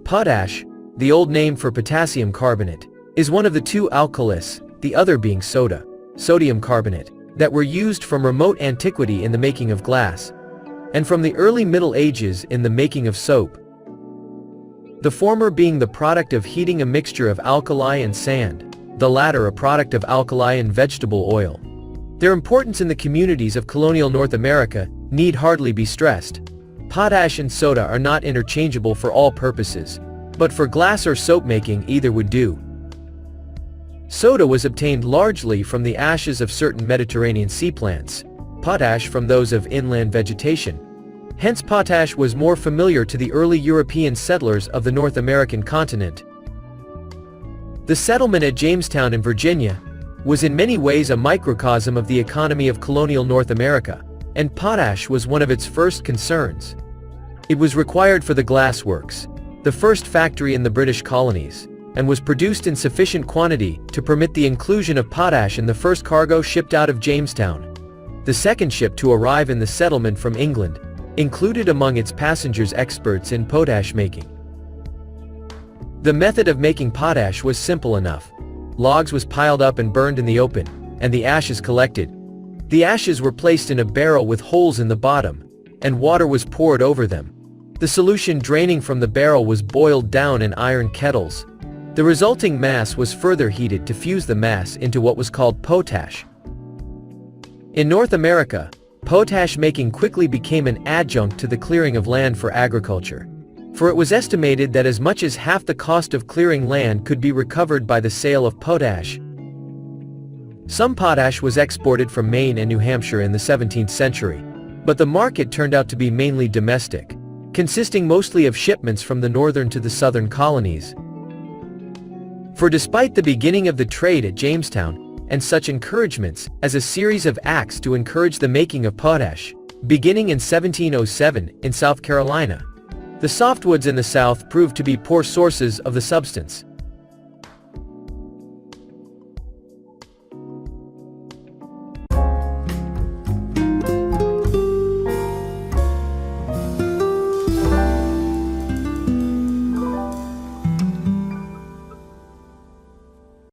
Potash, the old name for potassium carbonate, is one of the two alkalis, the other being soda, sodium carbonate, that were used from remote antiquity in the making of glass, and from the early Middle Ages in the making of soap. The former being the product of heating a mixture of alkali and sand, the latter a product of alkali and vegetable oil. Their importance in the communities of colonial North America need hardly be stressed. Potash and soda are not interchangeable for all purposes, but for glass or soap making either would do. Soda was obtained largely from the ashes of certain Mediterranean sea plants, potash from those of inland vegetation. Hence potash was more familiar to the early European settlers of the North American continent. The settlement at Jamestown in Virginia was in many ways a microcosm of the economy of colonial North America, and potash was one of its first concerns. It was required for the glass works, the first factory in the British colonies, and was produced in sufficient quantity to permit the inclusion of potash in the first cargo shipped out of Jamestown. The second ship to arrive in the settlement from England included among its passengers experts in potash making. The method of making potash was simple enough. Logs was piled up and burned in the open, and the ashes collected. The ashes were placed in a barrel with holes in the bottom, and water was poured over them. The solution draining from the barrel was boiled down in iron kettles. The resulting mass was further heated to fuse the mass into what was called potash. In North America, potash making quickly became an adjunct to the clearing of land for agriculture, for it was estimated that as much as half the cost of clearing land could be recovered by the sale of potash. Some potash was exported from Maine and New Hampshire in the 17th century, but the market turned out to be mainly domestic, consisting mostly of shipments from the northern to the southern colonies. For despite the beginning of the trade at Jamestown, and such encouragements as a series of acts to encourage the making of potash, beginning in 1707 in South Carolina, the softwoods in the South proved to be poor sources of the substance.